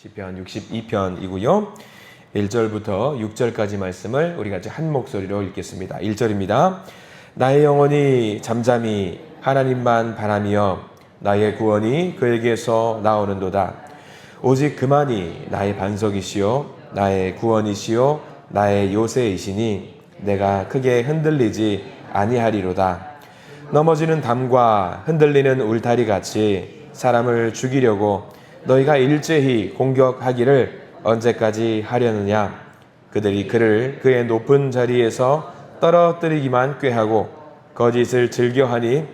시편 62편이고요. 1절부터 6절까지 말씀을 우리 같이 한 목소리로 읽겠습니다. 1절입니다. 나의 영혼이 잠잠히 하나님만 바라며 나의 구원이 그에게서 나오는도다. 오직 그만이 나의 반석이시요 나의 구원이시요 나의 요새이시니 내가 크게 흔들리지 아니하리로다. 넘어지는 담과 흔들리는 울타리 같이 사람을 죽이려고 너희가 일제히 공격하기를 언제까지 하려느냐. 그들이 그를 그의 높은 자리에서 떨어뜨리기만 꾀하고 거짓을 즐겨하니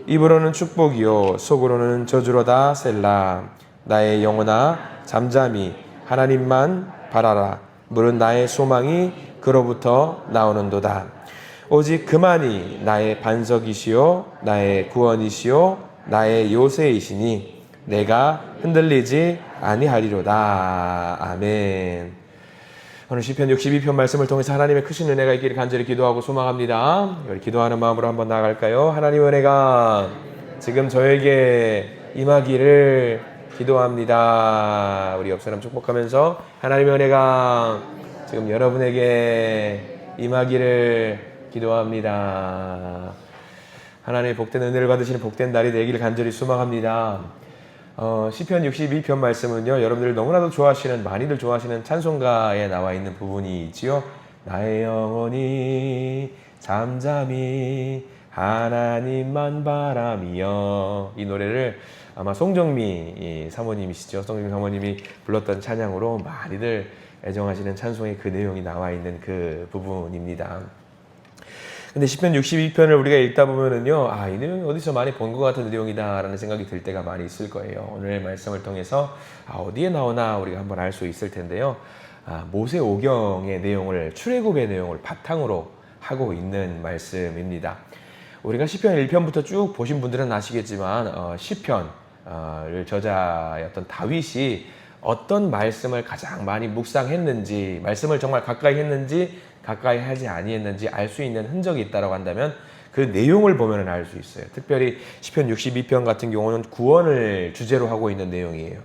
입으로는 축복이요 속으로는 저주로다. 셀라. 나의 영혼아 잠잠히 하나님만 바라라. 물은 나의 소망이 그로부터 나오는도다. 오직 그만이 나의 반석이시요 나의 구원이시요 나의 요새이시니 내가 흔들리지 아니하리로다. 아멘. 오늘 시편 62편 말씀을 통해서 하나님의 크신 은혜가 있기를 간절히 기도하고 소망합니다. 우리 기도하는 마음으로 한번 나아갈까요? 하나님의 은혜가 지금 저에게 임하기를 기도합니다. 우리 옆 사람 축복하면서 하나님의 은혜가 지금 여러분에게 임하기를 기도합니다. 하나님의 복된 은혜를 받으시는 복된 날이 되기를 간절히 소망합니다. 시편 62편 말씀은요, 여러분들 너무나도 좋아하시는, 많이들 좋아하시는 찬송가에 나와 있는 부분이 있지요. 나의 영혼이 잠잠히 하나님만 바라며, 이 노래를 아마 송정미 사모님이시죠. 송정미 사모님이 불렀던 찬양으로 많이들 애정하시는 찬송의 그 내용이 나와 있는 그 부분입니다. 근데 시편 62편을 우리가 읽다 보면은요, 이 내용이 어디서 많이 본 것 같은 내용이다라는 생각이 들 때가 많이 있을 거예요. 오늘 말씀을 통해서 어디에 나오나 우리가 한번 알 수 있을 텐데요. 모세오경의 내용을, 출애굽의 내용을 바탕으로 하고 있는 말씀입니다. 우리가 시편 1편부터 쭉 보신 분들은 아시겠지만 시편을 저자였던 다윗이 어떤 말씀을 가장 많이 묵상했는지, 말씀을 정말 가까이 했는지 가까이 하지 아니했는지 알 수 있는 흔적이 있다고 한다면 그 내용을 보면 알 수 있어요. 특별히 시편 62편 같은 경우는 구원을 주제로 하고 있는 내용이에요.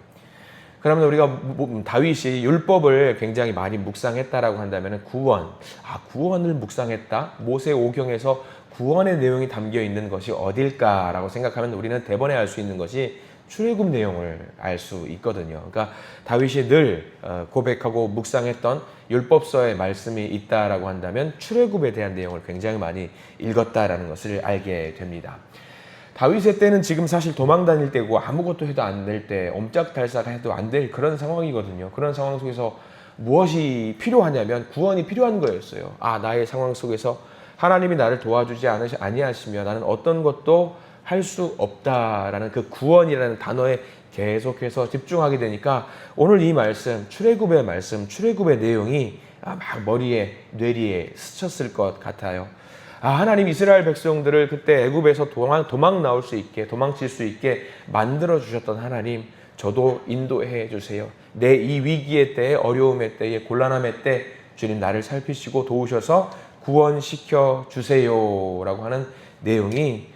그러면 우리가 다윗이 율법을 굉장히 많이 묵상했다라고 한다면 구원을 묵상했다? 모세오경에서 구원의 내용이 담겨 있는 것이 어딜까라고 생각하면 우리는 대번에 알 수 있는 것이 출애굽 내용을 알 수 있거든요. 그러니까 다윗이 늘 고백하고 묵상했던 율법서의 말씀이 있다라고 한다면 출애굽에 대한 내용을 굉장히 많이 읽었다라는 것을 알게 됩니다. 다윗의 때는 지금 사실 도망 다닐 때고 아무것도 해도 안 될 때, 옴짝달싹 해도 안 될 그런 상황이거든요. 그런 상황 속에서 무엇이 필요하냐면 구원이 필요한 거였어요. 나의 상황 속에서 하나님이 나를 도와주지 아니하시며 나는 어떤 것도 할 수 없다라는 그 구원이라는 단어에 계속해서 집중하게 되니까 오늘 이 말씀, 출애굽의 말씀, 출애굽의 내용이 막 머리에, 뇌리에 스쳤을 것 같아요. 하나님 이스라엘 백성들을 그때 애굽에서 도망 나올 수 있게, 도망칠 수 있게 만들어 주셨던 하나님, 저도 인도해 주세요. 내 이 위기의 때에, 어려움의 때에, 곤란함의 때 주님 나를 살피시고 도우셔서 구원시켜 주세요라고 하는 내용이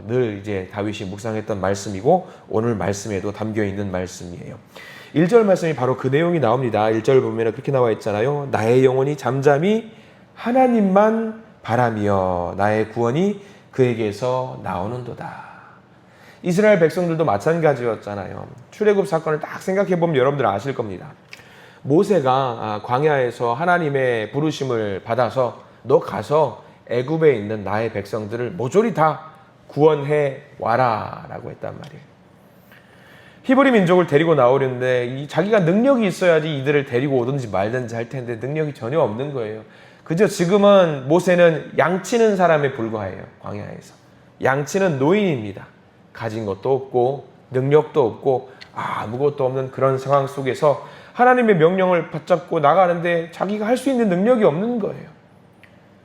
늘 이제 다윗이 묵상했던 말씀이고 오늘 말씀에도 담겨 있는 말씀이에요. 1절 말씀이 바로 그 내용이 나옵니다. 1절 보면 그렇게 나와 있잖아요. 나의 영혼이 잠잠히 하나님만 바라며 나의 구원이 그에게서 나오는도다. 이스라엘 백성들도 마찬가지였잖아요. 출애굽 사건을 딱 생각해 보면 여러분들 아실 겁니다. 모세가 광야에서 하나님의 부르심을 받아서 너 가서 애굽에 있는 나의 백성들을 모조리 다 구원해 와라 라고 했단 말이에요. 히브리 민족을 데리고 나오려는데 자기가 능력이 있어야지 이들을 데리고 오든지 말든지 할 텐데 능력이 전혀 없는 거예요. 그저 지금은 모세는 양치는 사람에 불과해요. 광야에서 양치는 노인입니다. 가진 것도 없고 능력도 없고 아무것도 없는 그런 상황 속에서 하나님의 명령을 붙잡고 나가는데 자기가 할 수 있는 능력이 없는 거예요.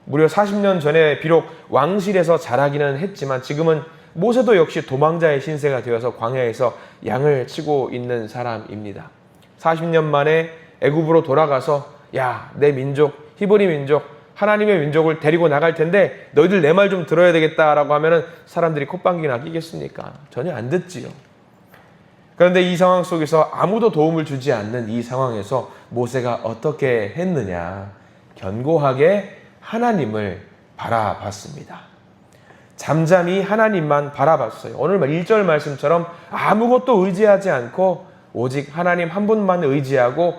무려 40년 전에 비록 왕실에서 자라기는 했지만 지금은 모세도 역시 도망자의 신세가 되어서 광야에서 양을 치고 있는 사람입니다. 40년 만에 애굽으로 돌아가서 내 민족, 히브리 민족, 하나님의 민족을 데리고 나갈 텐데 너희들 내 말 좀 들어야 되겠다라고 하면은 사람들이 콧방귀나 끼겠습니까? 전혀 안 듣지요. 그런데 이 상황 속에서 아무도 도움을 주지 않는 이 상황에서 모세가 어떻게 했느냐? 견고하게 하나님을 바라봤습니다. 잠잠히 하나님만 바라봤어요. 오늘 1절 말씀처럼 아무것도 의지하지 않고 오직 하나님 한 분만 의지하고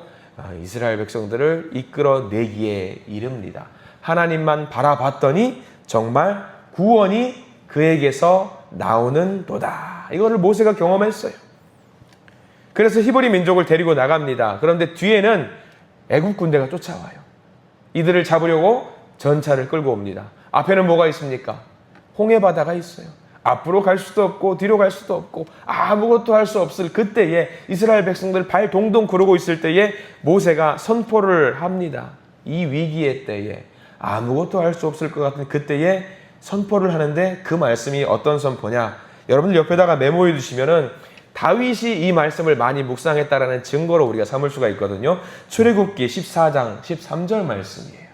이스라엘 백성들을 이끌어내기에 이릅니다. 하나님만 바라봤더니 정말 구원이 그에게서 나오는도다. 이거를 모세가 경험했어요. 그래서 히브리 민족을 데리고 나갑니다. 그런데 뒤에는 애굽 군대가 쫓아와요. 이들을 잡으려고 전차를 끌고 옵니다. 앞에는 뭐가 있습니까? 홍해 바다가 있어요. 앞으로 갈 수도 없고 뒤로 갈 수도 없고 아무것도 할 수 없을 그때에 이스라엘 백성들 발 동동 구르고 있을 때에 모세가 선포를 합니다. 이 위기의 때에 아무것도 할 수 없을 것 같은 그때에 선포를 하는데 그 말씀이 어떤 선포냐? 여러분들 옆에다가 메모해 두시면은 다윗이 이 말씀을 많이 묵상했다라는 증거로 우리가 삼을 수가 있거든요. 출애굽기 14장 13절 말씀이에요.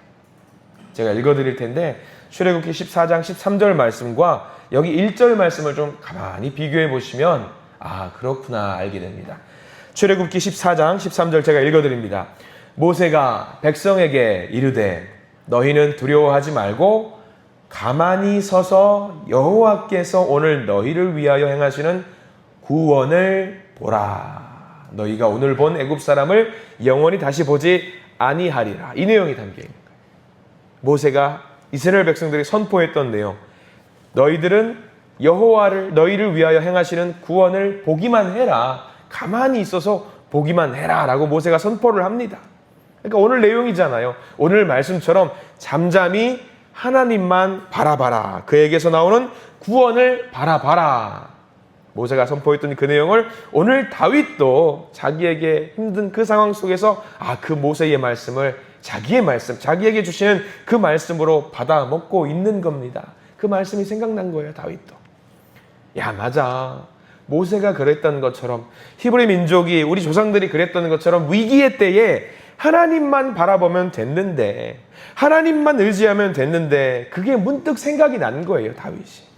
제가 읽어드릴 텐데 출애굽기 14장 13절 말씀과 여기 1절 말씀을 좀 가만히 비교해 보시면 그렇구나 알게 됩니다. 출애굽기 14장 13절 제가 읽어드립니다. 모세가 백성에게 이르되 너희는 두려워하지 말고 가만히 서서 여호와께서 오늘 너희를 위하여 행하시는 구원을 보라. 너희가 오늘 본 애굽 사람을 영원히 다시 보지 아니하리라. 이 내용이 담겨 있는 거예요. 모세가 이스라엘 백성들이 선포했던 내용. 너희들은 여호와를 너희를 위하여 행하시는 구원을 보기만 해라. 가만히 있어서 보기만 해라 라고 모세가 선포를 합니다. 그러니까 오늘 내용이잖아요. 오늘 말씀처럼 잠잠히 하나님만 바라봐라. 그에게서 나오는 구원을 바라봐라. 모세가 선포했던 그 내용을 오늘 다윗도 자기에게 힘든 그 상황 속에서 그 모세의 말씀을 자기의 말씀, 자기에게 주시는 그 말씀으로 받아 먹고 있는 겁니다. 그 말씀이 생각난 거예요, 다윗도. 맞아. 모세가 그랬던 것처럼 히브리 민족이 우리 조상들이 그랬던 것처럼 위기의 때에 하나님만 바라보면 됐는데 하나님만 의지하면 됐는데 그게 문득 생각이 난 거예요, 다윗이.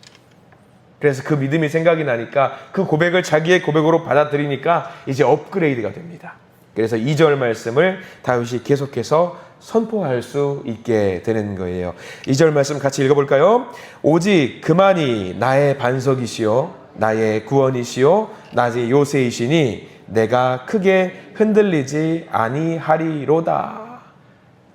그래서 그 믿음이 생각이 나니까 그 고백을 자기의 고백으로 받아들이니까 이제 업그레이드가 됩니다. 그래서 2절 말씀을 다윗이 계속해서 선포할 수 있게 되는 거예요. 2절 말씀 같이 읽어볼까요? 오직 그만이 나의 반석이시요 나의 구원이시요 나의 요새이시니 내가 크게 흔들리지 아니하리로다.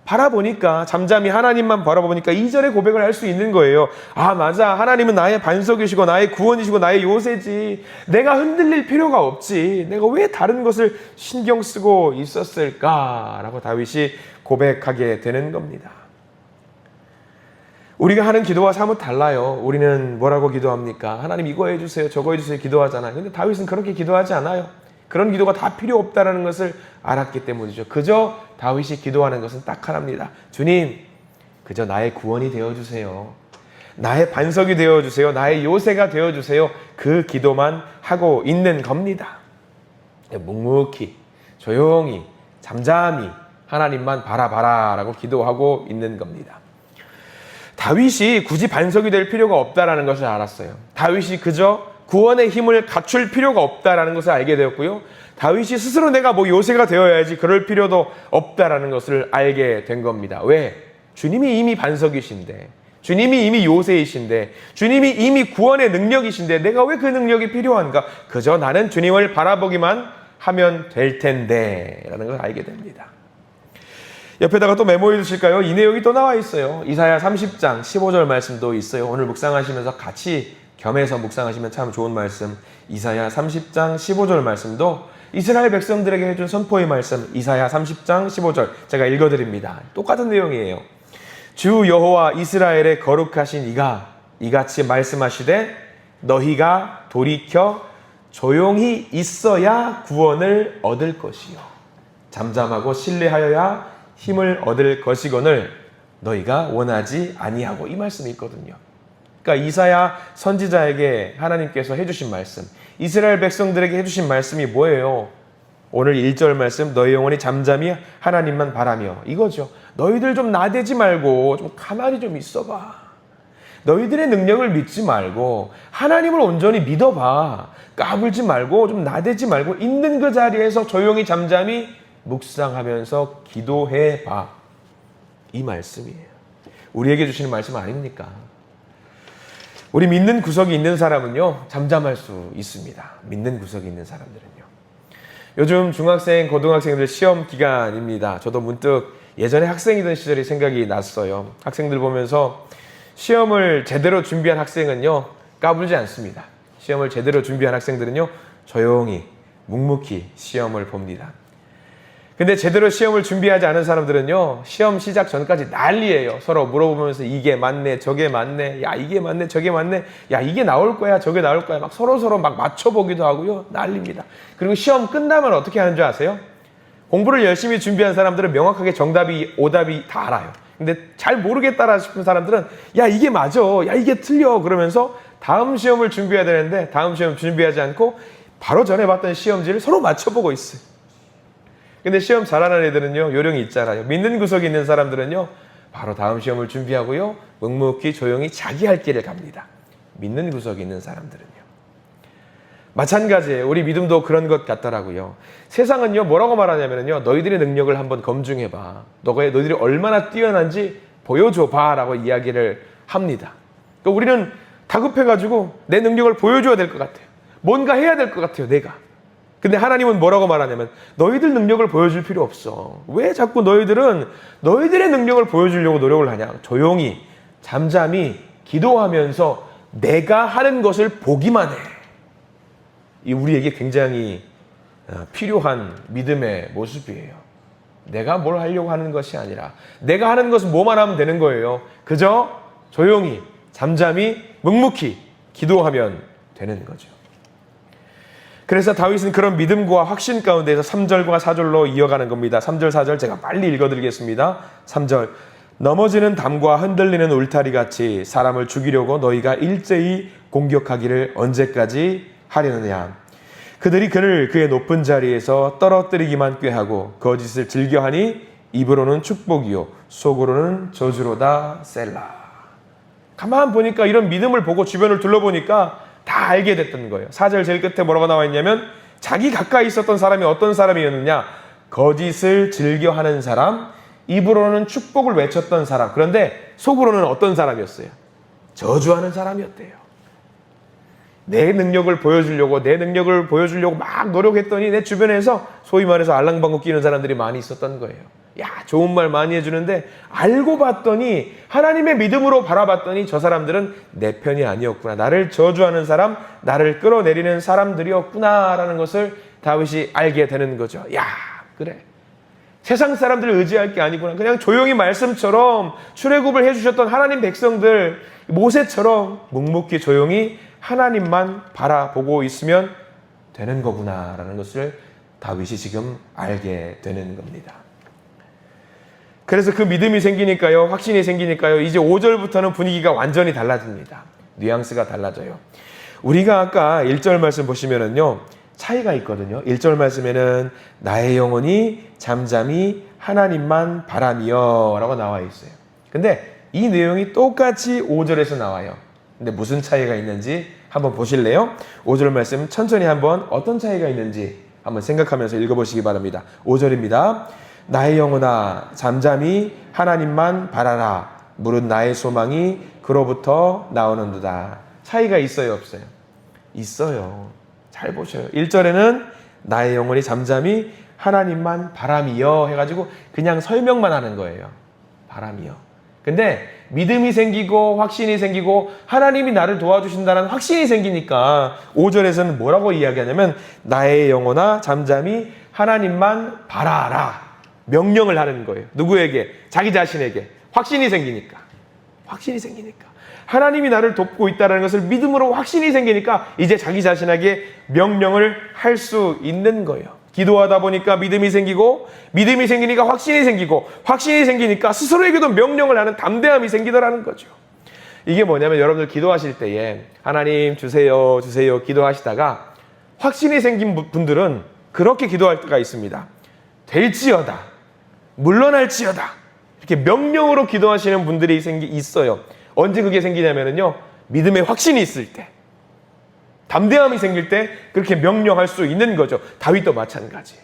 바라보니까 잠잠히 하나님만 바라보니까 2절의 고백을 할 수 있는 거예요. 맞아. 하나님은 나의 반석이시고 나의 구원이시고 나의 요새지. 내가 흔들릴 필요가 없지. 내가 왜 다른 것을 신경 쓰고 있었을까라고 다윗이 고백하게 되는 겁니다. 우리가 하는 기도와 사뭇 달라요. 우리는 뭐라고 기도합니까? 하나님 이거 해주세요. 저거 해주세요. 기도하잖아요. 근데 다윗은 그렇게 기도하지 않아요. 그런 기도가 다 필요 없다는 것을 알았기 때문이죠. 그저 다윗이 기도하는 것은 딱 하나입니다. 주님, 그저 나의 구원이 되어주세요. 나의 반석이 되어주세요. 나의 요새가 되어주세요. 그 기도만 하고 있는 겁니다. 묵묵히, 조용히, 잠잠히 하나님만 바라봐라 라고 기도하고 있는 겁니다. 다윗이 굳이 반석이 될 필요가 없다는 것을 알았어요. 다윗이 그저 구원의 힘을 갖출 필요가 없다는 것을 알게 되었고요. 다윗이 스스로 내가 요새가 되어야지 그럴 필요도 없다는 것을 알게 된 겁니다. 왜? 주님이 이미 반석이신데, 주님이 이미 요새이신데, 주님이 이미 구원의 능력이신데 내가 왜 그 능력이 필요한가? 그저 나는 주님을 바라보기만 하면 될 텐데 라는 걸 알게 됩니다. 옆에다가 또 메모해 주실까요? 이 내용이 또 나와 있어요. 이사야 30장 15절 말씀도 있어요. 오늘 묵상하시면서 같이 겸해서 묵상하시면 참 좋은 말씀. 이사야 30장 15절 말씀도 이스라엘 백성들에게 해준 선포의 말씀. 이사야 30장 15절 제가 읽어드립니다. 똑같은 내용이에요. 주 여호와 이스라엘의 거룩하신 이가 이같이 말씀하시되 너희가 돌이켜 조용히 있어야 구원을 얻을 것이요 잠잠하고 신뢰하여야 힘을 얻을 것이거늘 너희가 원하지 아니하고, 이 말씀이 있거든요. 그러니까 이사야 선지자에게 하나님께서 해주신 말씀, 이스라엘 백성들에게 해주신 말씀이 뭐예요? 오늘 1절 말씀, 너희 영혼이 잠잠히 하나님만 바라며, 이거죠. 너희들 좀 나대지 말고 좀 가만히 좀 있어봐. 너희들의 능력을 믿지 말고 하나님을 온전히 믿어봐. 까불지 말고 좀 나대지 말고 있는 그 자리에서 조용히 잠잠히 묵상하면서 기도해봐. 이 말씀이에요. 우리에게 주시는 말씀 아닙니까? 우리 믿는 구석이 있는 사람은요, 잠잠할 수 있습니다. 믿는 구석이 있는 사람들은요. 요즘 중학생, 고등학생들 시험 기간입니다. 저도 문득 예전에 학생이던 시절이 생각이 났어요. 학생들 보면서 시험을 제대로 준비한 학생은요, 까불지 않습니다. 시험을 제대로 준비한 학생들은요, 조용히 묵묵히 시험을 봅니다. 근데 제대로 시험을 준비하지 않은 사람들은요, 시험 시작 전까지 난리예요. 서로 물어보면서 이게 맞네, 저게 맞네, 야 이게 맞네, 저게 맞네, 야 이게 나올 거야, 저게 나올 거야, 막 서로 막 맞춰보기도 하고요, 난립니다. 그리고 시험 끝나면 어떻게 하는 줄 아세요? 공부를 열심히 준비한 사람들은 명확하게 정답이, 오답이 다 알아요. 근데 잘 모르겠다라 싶은 사람들은 야 이게 맞아, 야 이게 틀려 그러면서 다음 시험을 준비해야 되는데 다음 시험 준비하지 않고 바로 전에 봤던 시험지를 서로 맞춰보고 있어요. 근데 시험 잘하는 애들은요, 요령이 있잖아요. 믿는 구석이 있는 사람들은요, 바로 다음 시험을 준비하고요, 묵묵히 조용히 자기 할 길을 갑니다. 믿는 구석이 있는 사람들은요. 마찬가지예요. 우리 믿음도 그런 것 같더라고요. 세상은요, 뭐라고 말하냐면요, 너희들의 능력을 한번 검증해봐. 너희들이 얼마나 뛰어난지 보여줘봐. 라고 이야기를 합니다. 그러니까 우리는 다급해가지고 내 능력을 보여줘야 될 것 같아요. 뭔가 해야 될 것 같아요, 내가. 근데 하나님은 뭐라고 말하냐면 너희들 능력을 보여줄 필요 없어. 왜 자꾸 너희들은 너희들의 능력을 보여주려고 노력을 하냐. 조용히 잠잠히 기도하면서 내가 하는 것을 보기만 해. 이 우리에게 굉장히 필요한 믿음의 모습이에요. 내가 뭘 하려고 하는 것이 아니라 내가 하는 것은 뭐만 하면 되는 거예요. 그저 조용히 잠잠히 묵묵히 기도하면 되는 거죠. 그래서 다윗은 그런 믿음과 확신 가운데에서 3절과 4절로 이어가는 겁니다. 3절, 4절 제가 빨리 읽어드리겠습니다. 3절, 넘어지는 담과 흔들리는 울타리같이 사람을 죽이려고 너희가 일제히 공격하기를 언제까지 하려느냐. 그들이 그를 그의 높은 자리에서 떨어뜨리기만 꾀하고 거짓을 즐겨하니 입으로는 축복이요 속으로는 저주로다. 셀라. 가만 보니까 이런 믿음을 보고 주변을 둘러보니까 다 알게 됐던 거예요. 4절 제일 끝에 뭐라고 나와 있냐면 자기 가까이 있었던 사람이 어떤 사람이었느냐. 거짓을 즐겨하는 사람, 입으로는 축복을 외쳤던 사람. 그런데 속으로는 어떤 사람이었어요? 저주하는 사람이었대요. 내 능력을 보여주려고 막 노력했더니 내 주변에서 소위 말해서 알랑방구 끼는 사람들이 많이 있었던 거예요. 야, 좋은 말 많이 해주는데 알고 봤더니 하나님의 믿음으로 바라봤더니 저 사람들은 내 편이 아니었구나. 나를 저주하는 사람, 나를 끌어내리는 사람들이었구나라는 것을 다윗이 알게 되는 거죠. 야, 그래. 세상 사람들을 의지할 게 아니구나. 그냥 조용히 말씀처럼 출애굽을 해주셨던 하나님 백성들, 모세처럼 묵묵히 조용히 하나님만 바라보고 있으면 되는 거구나라는 것을 다윗이 지금 알게 되는 겁니다. 그래서 그 믿음이 생기니까요, 확신이 생기니까요, 이제 5절부터는 분위기가 완전히 달라집니다. 뉘앙스가 달라져요. 우리가 아까 1절 말씀 보시면은요, 차이가 있거든요. 1절 말씀에는 나의 영혼이 잠잠히 하나님만 바라며 라고 나와 있어요. 근데 이 내용이 똑같이 5절에서 나와요. 근데 무슨 차이가 있는지 한번 보실래요? 5절 말씀 천천히 한번 어떤 차이가 있는지 한번 생각하면서 읽어보시기 바랍니다. 5절입니다. 나의 영혼아 잠잠히 하나님만 바라라. 물은 나의 소망이 그로부터 나오는도다. 차이가 있어요, 없어요? 있어요. 잘 보셔요. 1절에는 나의 영혼이 잠잠히 하나님만 바라며 해가지고 그냥 설명만 하는 거예요. 바라며. 근데 믿음이 생기고 확신이 생기고 하나님이 나를 도와주신다는 확신이 생기니까 5절에서는 뭐라고 이야기하냐면 나의 영혼아 잠잠히 하나님만 바라라. 명령을 하는 거예요. 누구에게? 자기 자신에게. 확신이 생기니까. 하나님이 나를 돕고 있다는 것을 믿음으로 확신이 생기니까 이제 자기 자신에게 명령을 할 수 있는 거예요. 기도하다 보니까 믿음이 생기고 믿음이 생기니까 확신이 생기고 확신이 생기니까 스스로에게도 명령을 하는 담대함이 생기더라는 거죠. 이게 뭐냐면 여러분들 기도하실 때에 하나님 주세요 주세요 기도하시다가 확신이 생긴 분들은 그렇게 기도할 때가 있습니다. 될지어다 물러날지어다 이렇게 명령으로 기도하시는 분들이 있어요. 언제 그게 생기냐면요, 믿음의 확신이 있을 때, 담대함이 생길 때 그렇게 명령할 수 있는 거죠. 다윗도 마찬가지.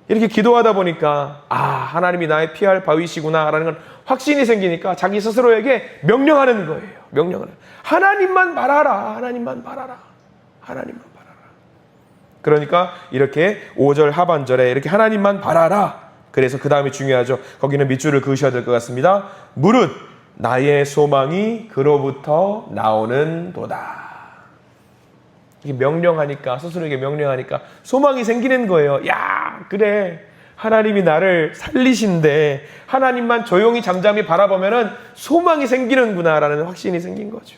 이렇게 기도하다 보니까 하나님이 나의 피할 바위시구나 라는 건 확신이 생기니까 자기 스스로에게 명령하는 거예요. 명령하는. 하나님만 바라라. 하나님만 바라라. 하나님만 바라라. 그러니까 이렇게 5절 하반절에 이렇게 하나님만 바라라. 그래서 그 다음이 중요하죠. 거기는 밑줄을 그으셔야 될 것 같습니다. 무릇 나의 소망이 그로부터 나오는 도다. 이게 명령하니까, 스스로에게 명령하니까 소망이 생기는 거예요. 야, 그래. 하나님이 나를 살리신데 하나님만 조용히 잠잠히 바라보면은 소망이 생기는구나라는 확신이 생긴 거죠.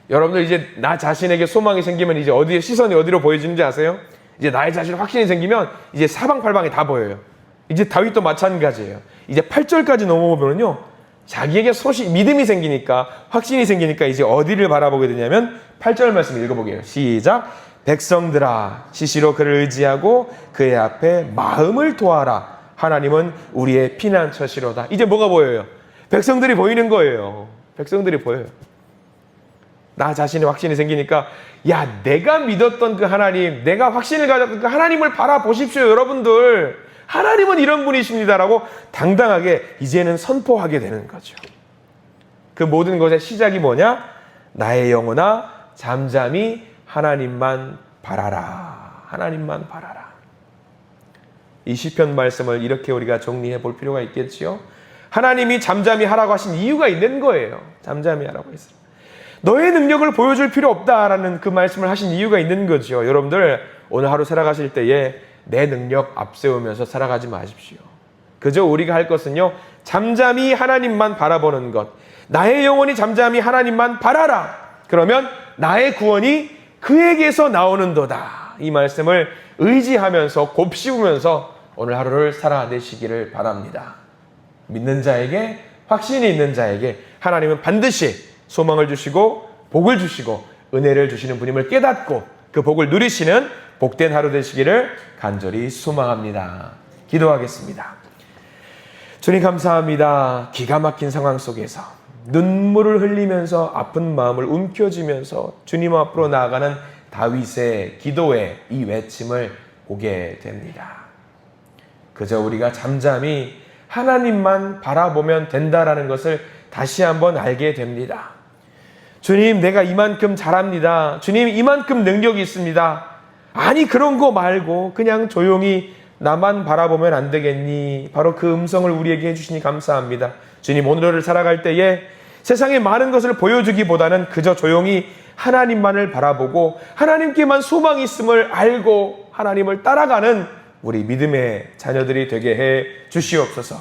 여러분들 이제 나 자신에게 소망이 생기면 이제 어디에 시선이 어디로 보여지는지 아세요? 이제 나의 자신 확신이 생기면 이제 사방팔방이 다 보여요. 이제 다윗도 마찬가지예요. 이제 8절까지 넘어오면요, 자기에게 믿음이 생기니까, 확신이 생기니까 이제 어디를 바라보게 되냐면 8절 말씀 읽어보게요. 시작. 백성들아, 시시로 그를 의지하고 그의 앞에 마음을 도하라. 하나님은 우리의 피난처시로다. 이제 뭐가 보여요? 백성들이 보이는 거예요. 백성들이 보여요. 나 자신의 확신이 생기니까, 야, 내가 믿었던 그 하나님, 내가 확신을 가졌던 그 하나님을 바라보십시오, 여러분들. 하나님은 이런 분이십니다라고 당당하게 이제는 선포하게 되는 거죠. 그 모든 것의 시작이 뭐냐? 나의 영혼아, 잠잠히 하나님만 바라라. 하나님만 바라라. 이 시편 말씀을 이렇게 우리가 정리해 볼 필요가 있겠지요. 하나님이 잠잠히 하라고 하신 이유가 있는 거예요. 잠잠히 하라고 했어요. 너의 능력을 보여줄 필요 없다라는 그 말씀을 하신 이유가 있는 거죠. 여러분들 오늘 하루 살아가실 때에 내 능력 앞세우면서 살아가지 마십시오. 그저 우리가 할 것은요, 잠잠히 하나님만 바라보는 것. 나의 영혼이 잠잠히 하나님만 바라라. 그러면 나의 구원이 그에게서 나오는도다. 이 말씀을 의지하면서 곱씹으면서 오늘 하루를 살아내시기를 바랍니다. 믿는 자에게, 확신이 있는 자에게 하나님은 반드시 소망을 주시고 복을 주시고 은혜를 주시는 분임을 깨닫고 그 복을 누리시는 복된 하루 되시기를 간절히 소망합니다. 기도하겠습니다. 주님 감사합니다. 기가 막힌 상황 속에서 눈물을 흘리면서 아픈 마음을 움켜쥐면서 주님 앞으로 나아가는 다윗의 기도의 이 외침을 보게 됩니다. 그저 우리가 잠잠히 하나님만 바라보면 된다라는 것을 다시 한번 알게 됩니다. 주님, 내가 이만큼 잘합니다. 주님, 이만큼 능력이 있습니다. 아니, 그런 거 말고 그냥 조용히 나만 바라보면 안 되겠니? 바로 그 음성을 우리에게 해주시니 감사합니다. 주님, 오늘을 살아갈 때에 세상에 많은 것을 보여주기보다는 그저 조용히 하나님만을 바라보고 하나님께만 소망이 있음을 알고 하나님을 따라가는 우리 믿음의 자녀들이 되게 해 주시옵소서.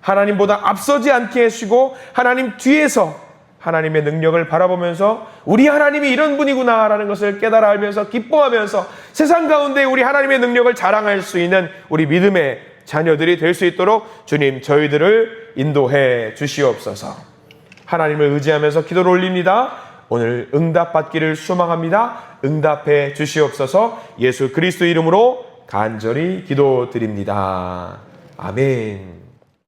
하나님보다 앞서지 않게 해주시고 하나님 뒤에서 하나님의 능력을 바라보면서 우리 하나님이 이런 분이구나라는 것을 깨달아 알면서 기뻐하면서 세상 가운데 우리 하나님의 능력을 자랑할 수 있는 우리 믿음의 자녀들이 될 수 있도록 주님 저희들을 인도해 주시옵소서. 하나님을 의지하면서 기도를 올립니다. 오늘 응답받기를 소망합니다. 응답해 주시옵소서. 예수 그리스도 이름으로 간절히 기도드립니다. 아멘.